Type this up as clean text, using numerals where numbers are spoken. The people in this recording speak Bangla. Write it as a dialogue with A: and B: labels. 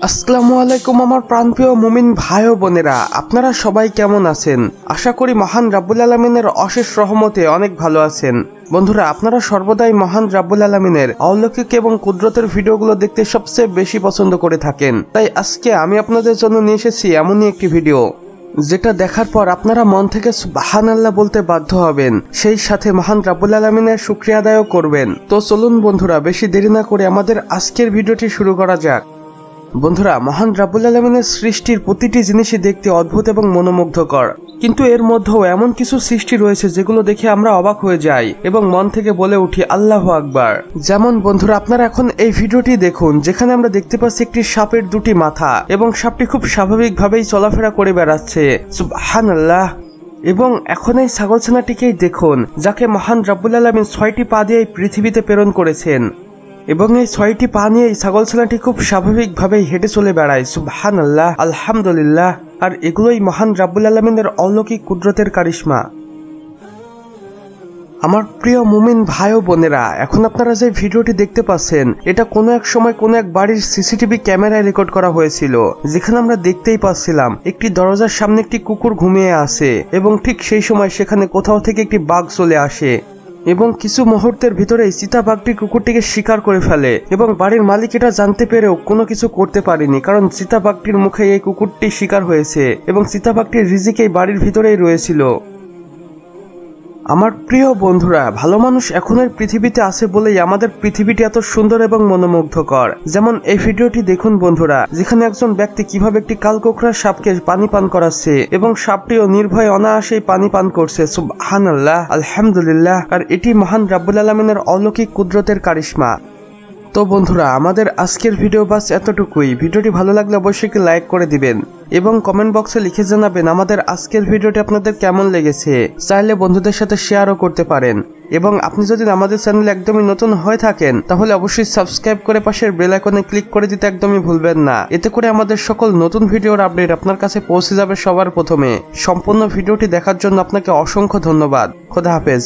A: আসসালামু আলাইকুম আমার প্রাণপ্রিয় মুমিন ভাই ও বোনেরা, আপনারা সবাই কেমন আছেন? আশা করি মহান রাব্বুল আলামিনের অশেষ রহমতে অনেক ভালো আছেন। বন্ধুরা, আপনারা সর্বদাই মহান রাব্বুল আলামিনের অলৌকিক এবং কুদরতের ভিডিওগুলো দেখতে সবচেয়ে বেশি পছন্দ করে থাকেন। তাই আজকে আমি আপনাদের জন্য নিয়ে এসেছি এমনই একটি ভিডিও যেটা দেখার পর আপনারা মন থেকে সুবহানাল্লাহ বলতে বাধ্য হবেন, সেই সাথে মহান রাব্বুল আলামিনের শুকরিয়া আদায়ও করবেন। তো চলুন বন্ধুরা, বেশি দেরি না করে আমাদের আজকের ভিডিওটি শুরু করা যাক। বন্ধুরা, মহান রাব্বুল আলামিনের সৃষ্টির প্রতিটি জিনিসই দেখতে অদ্ভুত এবং মনোমুগ্ধকর, কিন্তু এর মধ্যেও এমন কিছু সৃষ্টি রয়েছে যেগুলো দেখে আমরা অবাক হয়ে যাই এবং মন থেকে বলে উঠি আল্লাহু আকবার। যেমন বন্ধুরা, আপনারা এখন এই ভিডিওটি দেখুন, যেখানে আমরা দেখতে পাচ্ছি একটি সাপের দুটি মাথা এবং সাপটি খুব স্বাভাবিকভাবেই চলাফেরা করে বেড়াচ্ছে। সুবহানাল্লাহ। এবং এখন এই ছাগলছানাটিকেই দেখুন, যাকে মহান রাব্বুল আলামিন 6টি পা দিয়ে পৃথিবীতে প্রেরণ করেছেন এবং এই 6টি পা নিয়ে এই ছাগলছানাটি খুব স্বাভাবিকভাবেই হেঁটে চলে বেড়ায়। সুবহানাল্লাহ, আলহামদুলিল্লাহ। আর এগুলোই মহান রাব্বুল আলামিনের অলৌকিক কুদরতের কারিশমা। আমার প্রিয় মুমিন ভাই ও বোনেরা, এখন আপনারা যে ভিডিওটি দেখতে পাচ্ছেন, এটা কোনো এক সময় কোনো এক বাড়ির সিসিটিভি ক্যামেরায় রেকর্ড করা হয়েছিল, যেখানে আমরা দেখতেই পাচ্ছিলাম একটি দরজার সামনে একটি কুকুর ঘুমিয়ে আছে এবং ঠিক সেই সময় সেখানে কোথাও থেকে একটি বাঘ চলে আসে এবং কিছু মুহূর্তের ভিতরেই চিতাবাঘটি কুকুরটিকে শিকার করে ফেলে এবং বাড়ির মালিক এটা জানতে পেরেও কোনো কিছু করতে পারেনি, কারণ চিতাবাঘটির মুখে এই কুকুরটি শিকার হয়েছে এবং চিতাবাঘটির রিজিক এই বাড়ির ভিতরেই রয়েছিল। আমার প্রিয় বন্ধুরা, ভালো মানুষ এখনের পৃথিবীতে আছে বলেই আমাদের পৃথিবীটি এত সুন্দর এবং মনোমুগ্ধকর। যেমন এই ভিডিওটি দেখুন বন্ধুরা, যেখানে একজন ব্যক্তি কিভাবে একটি কালকোকড়া সাপকে পানি পান করাচ্ছে এবং সাপটিও নির্ভয়ে অনায়াসেই পানি পান করছে। সুবহানাল্লাহ, আলহামদুলিল্লাহ। আর এটি মহান রাব্বুল আলামিনের অলৌকিক কুদরতের কারিশমা। তো বন্ধুরা, আমাদের আজকের ভিডিও বাস এতটুকুই। ভিডিওটি ভালো লাগলে অবশ্যই একটি লাইক করে দিবেন এবং কমেন্ট বক্সে লিখে জানাবেন আমাদের আজকের ভিডিওটি আপনাদের কেমন লেগেছে। চাইলে বন্ধুদের সাথে শেয়ারও করতে পারেন। এবং আপনি যদি আমাদের চ্যানেলে একদমই নতুন হয়ে থাকেন, তাহলে অবশ্যই সাবস্ক্রাইব করে পাশের বেল আইকনে ক্লিক করে দিতে একদমই ভুলবেন না। এতে করে আমাদের সকল নতুন ভিডিওর আপডেট আপনার কাছে পৌঁছে যাবে সবার প্রথমে। সম্পূর্ণ ভিডিওটি দেখার জন্য আপনাকে অসংখ্য ধন্যবাদ। খোদা হাফেজ।